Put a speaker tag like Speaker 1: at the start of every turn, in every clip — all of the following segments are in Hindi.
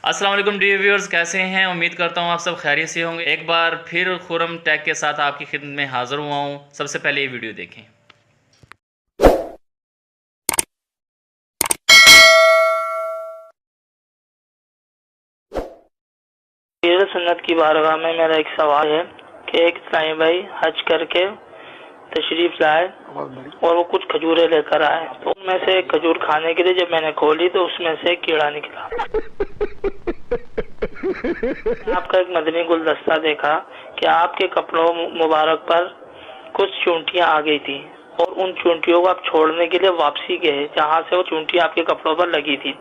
Speaker 1: अस्सलाम वालेकुम डियर व्यूअर्स, कैसे हैं? उम्मीद करता हूँ आप सब खैरियत से होंगे। एक बार फिर खुरम टैग के साथ आपकी खिदमत में हाज़िर हुआ हूँ। सबसे पहले ये वीडियो देखें।
Speaker 2: सुन्नत की बारगाह में मेरा एक सवाल है कि एक इस्लामी भाई हज करके तशरीफ लाए और वो कुछ खजूरें लेकर आए, तो उनमें से एक खजूर खाने के लिए जब मैंने खोली तो उसमें से एक कीड़ा निकला। आपका एक मदनी गुलदस्ता देखा कि आपके कपड़ों मुबारक पर कुछ चूंटियां आ गई थी और उन चूंटियों को आप छोड़ने के लिए वापसी गए जहाँ से वो चूंटी आपके कपड़ों पर लगी थी।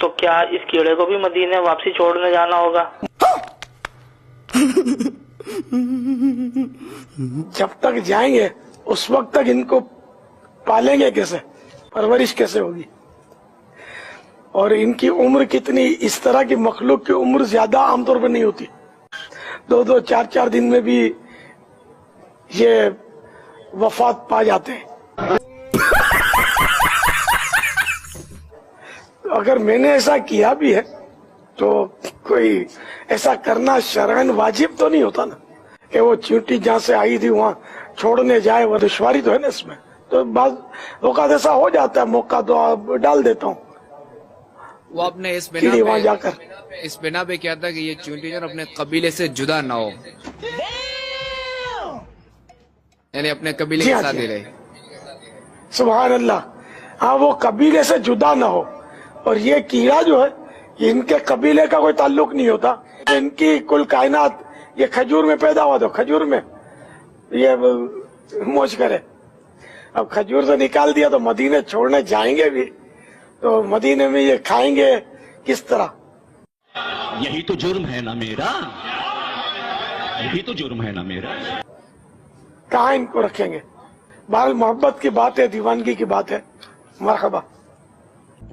Speaker 2: तो क्या इस कीड़े को भी मदीने वापसी छोड़ने जाना होगा?
Speaker 3: जब तक जाएंगे उस वक्त तक इनको पालेंगे कैसे, परवरिश कैसे होगी, और इनकी उम्र कितनी? इस तरह की मखलूक की उम्र ज्यादा आमतौर पर नहीं होती। 2-2, 4-4 दिन में भी ये वफात पा जाते हैं। अगर मैंने ऐसा किया भी है तो कोई ऐसा करना शरअन वाजिब तो नहीं होता ना, कि वो चींटी जहाँ से आई थी वहाँ छोड़ने जाए। वो दुश्वारी तो है ना इसमें। तो बात औकात ऐसा हो जाता है, मौका तो आप डाल देता हूँ।
Speaker 4: वो आपने इस बिना पे क्या था कि ये चूंटी जो अपने कबीले से जुदा ना हो, यानी अपने कबीले के साथ ही रहे।
Speaker 3: सुभान अल्लाह। हाँ, वो कबीले से जुदा ना हो। और ये कीड़ा जो है, इनके कबीले का कोई ताल्लुक नहीं होता। इनकी कुल कायनात ये खजूर में पैदा हुआ, तो खजूर में ये मौज करे। अब खजूर से निकाल दिया तो मदीने छोड़ने जाएंगे भी, तो मदीने में ये खाएंगे किस तरह?
Speaker 5: यही तो जुर्म है ना मेरा, यही तो जुर्म है ना मेरा।
Speaker 3: कहाँ इनको रखेंगे? बहरहाल मोहब्बत की बात है, दीवानगी की बात है। मरहबा।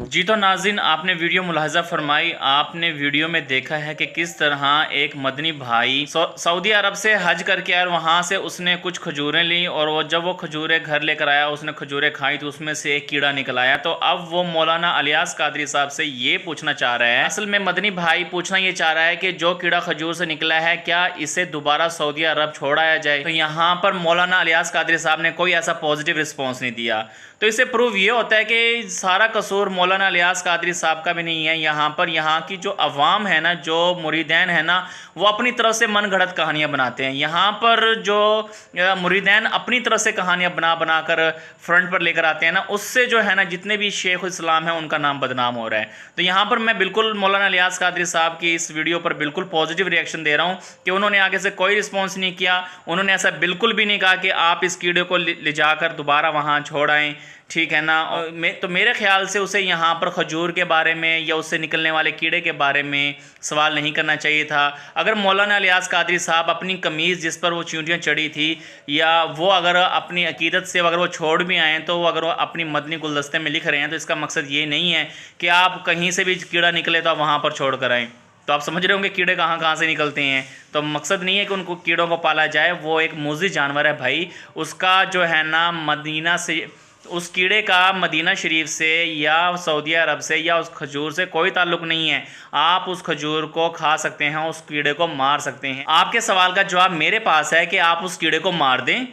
Speaker 1: जी तो नाज़रीन, आपने वीडियो मुलाहजा फरमाई। आपने वीडियो में देखा है कि किस तरह एक मदनी भाई सऊदी अरब से हज करके आया, वहाँ से उसने कुछ खजूरें ली और जब वो खजूरें घर लेकर आया, उसने खजूरें खाई तो उसमें से एक कीड़ा निकल आया। तो अब वो मौलाना इलियास कादरी साहब से ये पूछना चाह रहा है, असल में मदनी भाई पूछना ये चाह रहा है कि जो कीड़ा खजूर से निकला है, क्या इसे दोबारा सऊदी अरब छोड़ाया जाए? तो यहाँ पर मौलाना इलियास कादरी साहब ने कोई ऐसा पॉजिटिव रिस्पॉन्स नहीं दिया। तो इससे प्रूव ये होता है कि सारा कसूर मौलाना इलियास कादरी साहब का भी नहीं है। यहाँ पर यहाँ की जो अवाम है ना, जो मुरीदैन है ना, वो अपनी तरफ से मन गढ़ंत कहानियाँ बनाते हैं। यहाँ पर जो मुरीदैन अपनी तरफ से कहानियाँ बना कर फ्रंट पर लेकर आते हैं ना, उससे जो है ना जितने भी शेख इस्लाम है उनका नाम बदनाम हो रहा है। तो यहाँ पर मैं बिल्कुल मौलाना इलियास कादरी साहब की इस वीडियो पर बिल्कुल पॉजिटिव रिएक्शन दे रहा हूँ कि उन्होंने आगे से कोई रिस्पॉन्स नहीं किया। उन्होंने ऐसा बिल्कुल भी नहीं कहा कि आप इस कीड़े को ले जाकर दोबारा वहाँ छोड़ आएँ, ठीक है ना। और तो मेरे ख्याल से उसे यहाँ पर खजूर के बारे में या उससे निकलने वाले कीड़े के बारे में सवाल नहीं करना चाहिए था। अगर मौलाना इलियास कादरी साहब अपनी कमीज़ जिस पर वो चींटियाँ चढ़ी थी, या वो अगर अपनी अकीदत से अगर वो छोड़ भी आएँ, तो अगर वो अपनी मदनी गुलदस्ते में लिख रहे हैं, तो इसका मकसद ये नहीं है कि आप कहीं से भी कीड़ा निकले तो आप वहाँ पर छोड़ कर आएँ। तो आप समझ रहे होंगे कीड़े कहाँ कहाँ से निकलते हैं। तो मकसद नहीं है कि उनको कीड़ों को पाला जाए। वो एक मुज़ी जानवर है भाई, उसका जो है ना मदीना से, उस कीड़े का मदीना शरीफ से या सऊदी अरब से या उस खजूर से कोई ताल्लुक़ नहीं है। आप उस खजूर को खा सकते हैं, उस कीड़े को मार सकते हैं। आपके सवाल का जवाब मेरे पास है कि आप उस कीड़े को मार दें,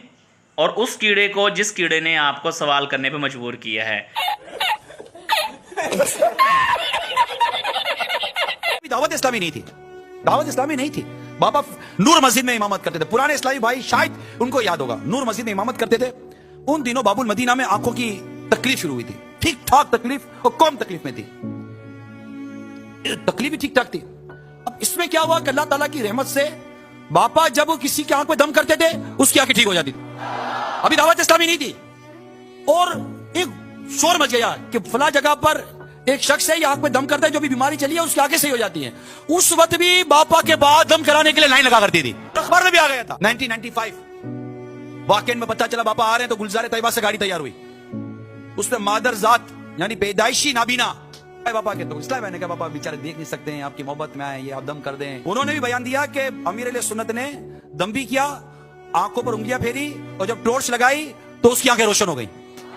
Speaker 1: और उस कीड़े को जिस कीड़े ने आपको सवाल करने पे मजबूर किया है।
Speaker 6: दावत इस्लामी नहीं थी, दावत इस्लामी नहीं थी। बाबा नूर मस्जिद में इमामत करते थे। पुराने इस्लामी भाई शायद उनको याद होगा, नूर मस्जिद में इमामत करते थे। उन दिनों बाबुल मदीना में आंखों की तकलीफ शुरू हुई थी, ठीक ठाक तकलीफ, और कौन तकलीफ में थी, तकलीफ भी ठीक ठाक थी। अब इसमें क्या हुआ कि अल्लाह ताला की रहमत से बापा जब वो किसी की आंख में दम करते थे, उसकी आंखें ठीक हो जाती थी। अभी दावत इस्लामी नहीं थी, और एक शोर मच गया कि फला जगह पर एक शख्स है, ये आंख में दम करता है, जो भी बीमारी चली है उसकी आंखें सही हो जाती हैं। उस वक्त भी बापा के बाद दम कराने के लिए लाइन लगा करती थी। अखबार में भी आ गया था 1995 वाकई में पता चला बापा आ रहे हैं, तो गुलजार तैयबा से गाड़ी तैयार हुई। उसमें मादर जात यानी पैदाइशी नाबीना बापा के, तो इसलिए मैंने कहा बापा बेचारे देख नहीं सकते हैं, आपकी मोहब्बत में आए, ये आप दम कर दें। उन्होंने भी बयान दिया कि अमीर अहले सुन्नत ने दम भी किया, आंखों पर उंगलियां फेरी, और जब टॉर्च लगाई तो उसकी आंखें रोशन हो गई।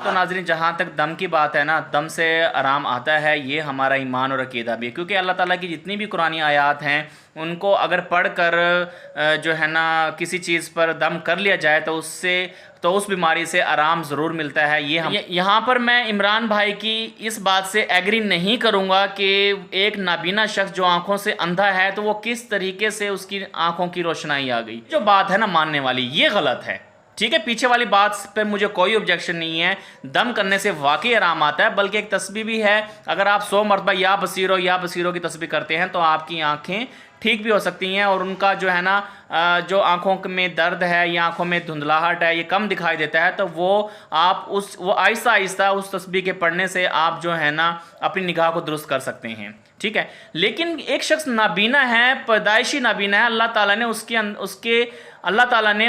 Speaker 1: तो नाज़रीन, जहाँ तक दम की बात है ना, दम से आराम आता है, ये हमारा ईमान और अकीदा भी है, क्योंकि अल्लाह ताला की जितनी भी कुरानी आयात हैं उनको अगर पढ़कर जो है ना किसी चीज़ पर दम कर लिया जाए तो उस बीमारी से आराम ज़रूर मिलता है। यहाँ पर मैं इमरान भाई की इस बात से एग्री नहीं करूँगा कि एक नाबीना शख्स जो आंखों से अंधा है तो वो किस तरीके से उसकी आंखों की रोशनाई आ गई। जो बात है ना मानने वाली, ये गलत है। ठीक है, पीछे वाली बात पे मुझे कोई ऑब्जेक्शन नहीं है। दम करने से वाकई आराम आता है, बल्कि एक तस्बीह भी है, अगर आप 100 मरतबा या बसीरो की तस्बीह करते हैं तो आपकी आंखें ठीक भी हो सकती हैं और उनका जो है ना जो आंखों में दर्द है या आंखों में धुंधलाहट है ये कम दिखाई देता है। तो वो आहिस्ता आहिस्ता उस तस्बीह के पढ़ने से आप जो है ना अपनी निगाह को दुरुस्त कर सकते हैं। ठीक है, लेकिन एक शख्स नाबीना है, पैदाइशी नाबीना है, अल्लाह ताला ने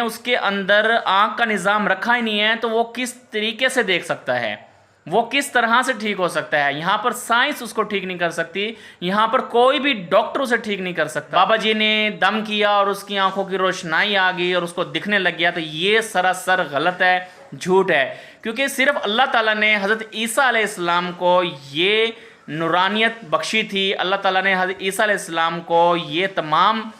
Speaker 1: उसके अंदर आँख का निज़ाम रखा ही नहीं है, तो वो किस तरीके से देख सकता है, वो किस तरह से ठीक हो सकता है। यहाँ पर साइंस उसको ठीक नहीं कर सकती, यहाँ पर कोई भी डॉक्टर उसे ठीक नहीं कर सकता। बाबा जी ने दम किया और उसकी आंखों की रोशनाई आ गई और उसको दिखने लग गया, तो ये सरासर गलत है, झूठ है। क्योंकि सिर्फ अल्लाह ताला ने हज़रत ईसा अलैहिस्सलाम को ये नूरानियत बख्शी थी, अल्लाह ताला ने हज़रत ईसा अलैहिस्सलाम को ये तमाम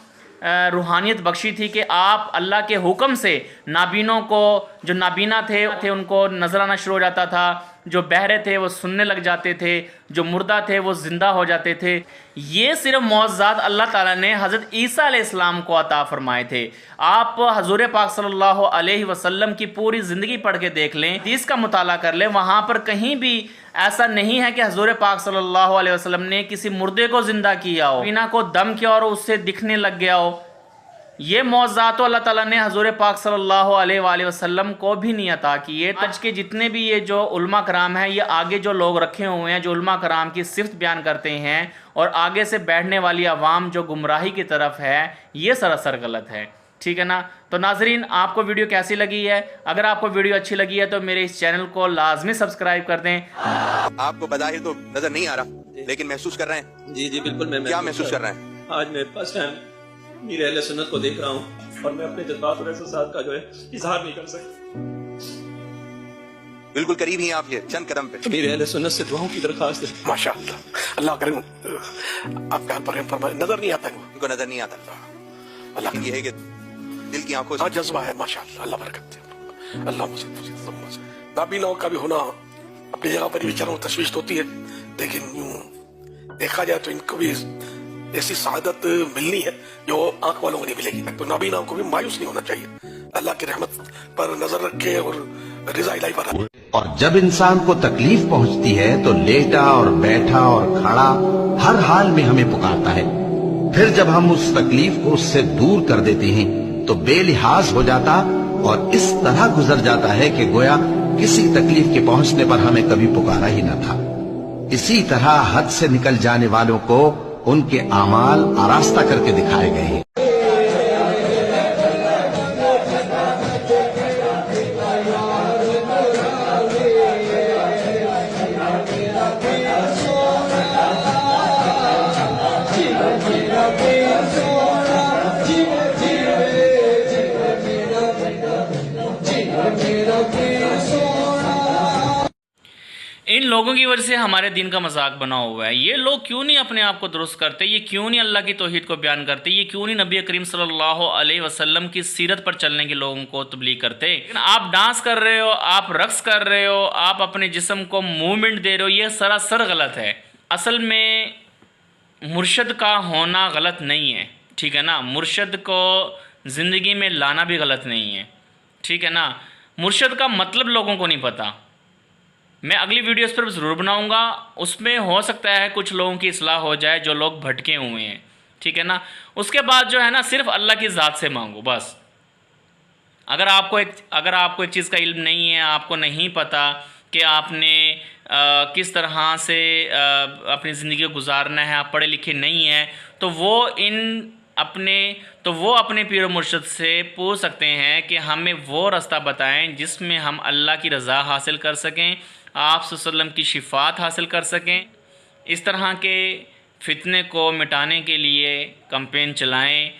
Speaker 1: रूहानियत बख्शी थी कि आप अल्लाह के हुक्म से नाबीनों को, जो नाबीना थे उनको नजर आना शुरू हो जाता था, जो बहरे थे वो सुनने लग जाते थे, जो मुर्दा थे वो जिंदा हो जाते थे। ये सिर्फ मौज़ात अल्लाह ताला ने हज़रत ईसा अलैहिस्सलाम को अता फरमाए थे। आप हज़ूर पाक सल्लल्लाहु अलैहि वसल्लम की पूरी ज़िंदगी पढ़ के देख लें, हदीस का मुताला कर लें, वहाँ पर कहीं भी ऐसा नहीं है कि हज़ूर पाक सल्लल्लाहु अलैहि वसल्लम ने किसी मुर्दे को ज़िंदा किया हो, बिना को दम किया और उससे दिखने लग गया हो। ये मौज़ात अल्लाह ताला ने हज़ूर पाक सल्लल्लाहु अलैहि वसल्लम को भी नहीं अता किए। आज के जितने भी ये जो उलमा कराम हैं, ये आगे जो लोग रखे हुए हैं जो उलमा कराम की सिफ़त बयान करते हैं और आगे से बैठने वाली आवाम जो गुमराही की तरफ है, ये सरासर गलत है। ठीक है ना। तो नाजरीन, आपको वीडियो कैसी लगी है? अगर आपको वीडियो अच्छी लगी है तो मेरे इस चैनल को लाजमी सब्सक्राइब कर दें।
Speaker 7: आपको बज़ाहिर तो नजर नहीं आ रहा, लेकिन महसूस कर रहे हैं।
Speaker 8: जी बिल्कुल, मैं
Speaker 7: क्या महसूस कर रहे हैं?
Speaker 8: आज मैं फर्स्ट टाइम मीर अहले सुन्नत को देख रहा हूँ और मैं अपने जज्बात और एहसास का जो है इजहार नहीं कर सकता।
Speaker 7: बिल्कुल करीब ही आप, ये चंद कदम पे।
Speaker 8: मीर अहले सुन्नत से दुआओं की दरखास्त है।
Speaker 3: माशाअल्लाह, अल्लाह करीम आपका पर फरमाए। नजर नहीं आता
Speaker 7: उनको, नजर नहीं आता। अल्लाह ये है कि दिल की आंखों से
Speaker 3: जज्बा है। माशाअल्लाह, अल्लाह बरकत दे। अल्लाह नाबीनों का भी होना अपनी जगह पर विचारों तशवीश होती है, लेकिन यूं देखा जाए तो इनको भी ऐसी सादत मिलनी है जो आंख वालों को नहीं मिलेगी। तो नाबीनाओं को भी मायूस नहीं होना चाहिए, अल्लाह की रहमत पर नजर रखे और रिजा इलाही पर।
Speaker 9: और जब इंसान को तकलीफ पहुंचती है तो लेटा और बैठा और खड़ा हर हाल में हमें पुकारता है। फिर जब हम उस तकलीफ को उससे दूर कर देते हैं तो बेलिहाज हो जाता और इस तरह गुजर जाता है कि गोया किसी तकलीफ के पहुंचने पर हमें कभी पुकारा ही न था। इसी तरह हद से निकल जाने वालों को उनके आमाल आरास्ता करके दिखाए गए हैं।
Speaker 1: इन लोगों की वजह से हमारे दिन का मजाक बना हुआ है। ये लोग क्यों नहीं अपने आप को दुरुस्त करते? ये क्यों नहीं अल्लाह की तौहीद को बयान करते? ये क्यों नहीं नबी करीम सल्लल्लाहु अलैहि वसल्लम की सीरत पर चलने के लोगों को तबलीग करते? आप डांस कर रहे हो, आप रक्स कर रहे हो, आप अपने जिस्म को मूवमेंट दे रहे हो, ये सरासर गलत है। असल में मुर्शद का होना गलत नहीं है, ठीक है ना। मुर्शद को ज़िंदगी में लाना भी गलत नहीं है, ठीक है ना। मुर्शद का मतलब लोगों को नहीं पता। मैं अगली वीडियोस पर ज़रूर बनाऊंगा, उसमें हो सकता है कुछ लोगों की इस्लाह हो जाए जो लोग भटके हुए हैं, ठीक है ना। उसके बाद जो है ना सिर्फ अल्लाह की ज़ात से मांगो बस। अगर आपको एक चीज़ का इल्म नहीं है, आपको नहीं पता कि आपने किस तरह से अपनी ज़िंदगी को गुजारना है, आप पढ़े लिखे नहीं हैं, तो वो अपने पीर मुर्शद से पूछ सकते हैं कि हमें वो रास्ता बताएं जिसमें हम अल्लाह की रज़ा हासिल कर सकें, आप सल्लम की शिफात हासिल कर सकें। इस तरह के फितने को मिटाने के लिए कैंपेन चलाएं।